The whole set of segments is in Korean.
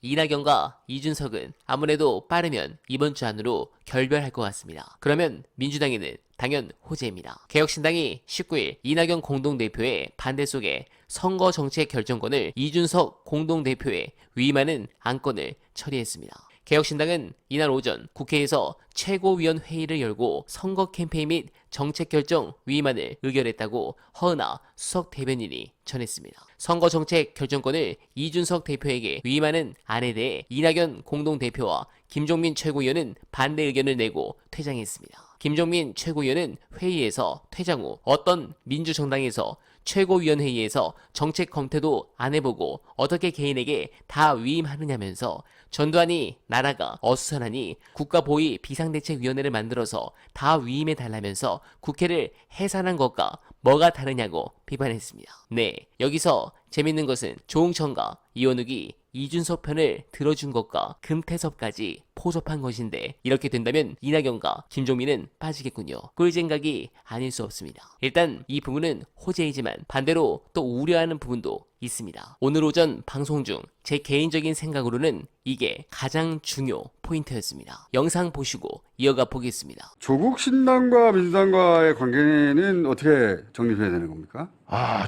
이낙연과 이준석은 아무래도 빠르면 이번 주 안으로 결별할 것 같습니다. 그러면 민주당에는 당연 호재입니다. 개혁신당이 19일 이낙연 공동대표의 반대 속에 선거정책 결정권을 이준석 공동대표에 위임하는 안건을 처리했습니다. 개혁신당은 이날 오전 국회에서 최고위원회의를 열고 선거 캠페인 및 정책 결정 위임안을 의결했다고 허은하 수석 대변인이 전했습니다. 선거 정책 결정권을 이준석 대표에게 위임하는 안에 대해 이낙연 공동대표와 김종민 최고위원은 반대 의견을 내고 퇴장했습니다. 김종민 최고위원은 회의에서 퇴장 후 어떤 민주정당에서 최고위원회의에서 정책 검토도 안 해보고 어떻게 개인에게 다 위임하느냐면서 전두환이 나라가 어수선하니 국가보위 비상대책위원회를 만들어서 다 위임해달라면서 국회를 해산한 것과 뭐가 다르냐고 비판했습니다. 네, 여기서 재밌는 것은 조응천과 이원욱이 이준석 편을 들어준 것과 금태섭까지 포섭한 것인데 이렇게 된다면 이낙연과 김종민은 빠지겠군요. 꿀쟁각이 아닐 수 없습니다. 일단 이 부분은 호재이지만 반대로 또 우려하는 부분도 있습니다. 오늘 오전 방송 중 제 개인적인 생각으로는 이게 가장 중요 포인트였습니다. 영상 보시고 이어가 보겠습니다. 조국 신당과 민주당과의 관계는 어떻게 정립해야 되는 겁니까?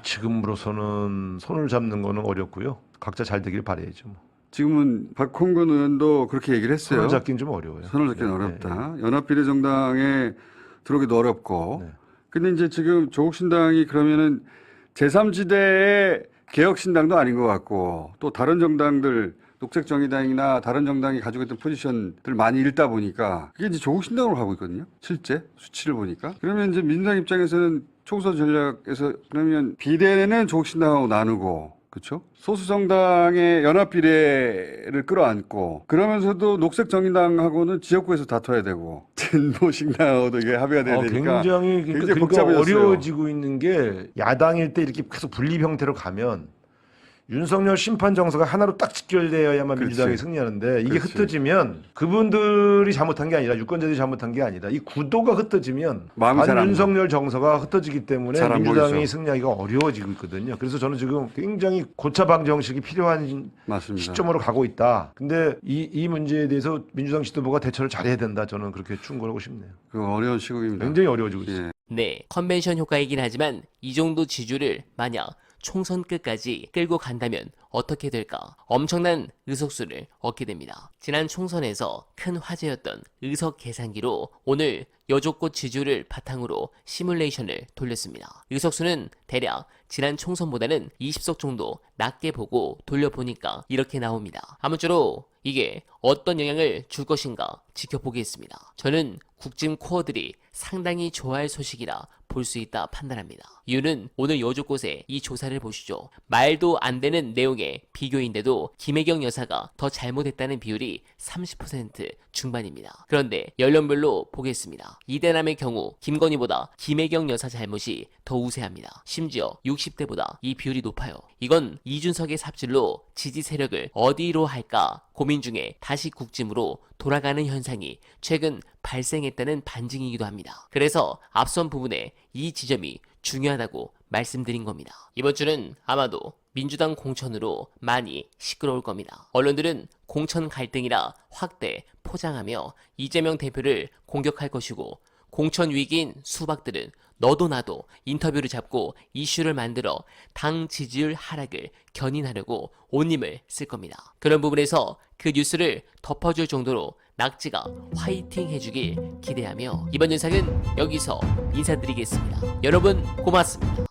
지금으로서는 손을 잡는 거는 어렵고요. 각자 잘 되길 바라야죠. 뭐. 지금은 박홍근 의원도 그렇게 얘기를 했어요. 손을 잡긴 좀 어려워요. 손을 잡기는 네, 어렵다. 연합비례정당에 들어오기도 어렵고. 네. 근데 이제 지금 조국 신당이 그러면은 제3지대의 개혁신당도 아닌 것 같고 또 다른 정당들 녹색정의당이나 다른 정당이 가지고 있던 포지션들 많이 읽다 보니까 그게 이제 조국 신당으로 가고 있거든요. 실제 수치를 보니까. 그러면 이제 민주당 입장에서는 총선 전략에서 그러면 비례는 조국 신당하고 나누고 그렇죠? 소수 정당의 연합 비례를 끌어안고 그러면서도 녹색 정의당하고는 지역구에서 다퉈야 되고 진보 신당하고도 이게 합의가 돼야 되니까 굉장히 그러니까 복잡해졌어요. 어려워지고 있는 게 야당일 때 이렇게 계속 분립 형태로 가면 윤석열 심판 정서가 하나로 딱 직결되어야만 그렇지. 민주당이 승리하는데 이게 그렇지. 흩어지면 그분들이 잘못한 게 아니라 유권자들이 잘못한 게 아니라 이 구도가 흩어지면 마음이 잘안 윤석열 정서가 흩어지기 때문에 잘안 민주당이 보이죠. 승리하기가 어려워지고 있거든요. 그래서 저는 지금 굉장히 고차 방정식이 필요한 맞습니다. 시점으로 가고 있다. 근데 이 문제에 대해서 민주당 지도부가 대처를 잘해야 된다. 저는 그렇게 충고하고 싶네요. 그 어려운 시국입니다. 굉장히 어려워지고 있어요. 예. 네, 컨벤션 효과이긴 하지만 이 정도 지지율을 만약 총선 끝까지 끌고 간다면 어떻게 될까? 엄청난 의석수를 얻게 됩니다. 지난 총선에서 큰 화제였던 의석 계산기로 오늘 여족꽃 지지율을 바탕으로 시뮬레이션을 돌렸습니다. 의석수는 대략 지난 총선보다는 20석 정도 낮게 보고 돌려보니까 이렇게 나옵니다. 아무쪼록 이게 어떤 영향을 줄 것인가 지켜보겠습니다. 저는 국짐 코어들이 상당히 좋아할 소식이라 볼 수 있다 판단합니다. 이유는 오늘 여족곳의 이 조사를 보시죠. 말도 안 되는 내용의 비교인데도 김혜경 여사가 더 잘못했다는 비율이 30% 중반입니다. 그런데 연령별로 보겠습니다. 이대남의 경우 김건희보다 김혜경 여사 잘못이 더 우세합니다. 심지어 60대보다 이 비율이 높아요. 이건 이준석의 삽질로 지지 세력을 어디로 할까 고민 중에 다시 국짐으로 돌아가는 현상이 최근 발생했다는 반증이기도 합니다. 그래서 앞선 부분에 이 지점이 중요하다고 말씀드린 겁니다. 이번 주는 아마도 민주당 공천으로 많이 시끄러울 겁니다. 언론들은 공천 갈등이라 확대 포장하며 이재명 대표를 공격할 것이고 공천 위기인 수박들은 너도 나도 인터뷰를 잡고 이슈를 만들어 당 지지율 하락을 견인하려고 온 힘을 쓸 겁니다. 그런 부분에서 그 뉴스를 덮어줄 정도로 낙지가 화이팅 해주길 기대하며 이번 영상은 여기서 인사드리겠습니다. 여러분 고맙습니다.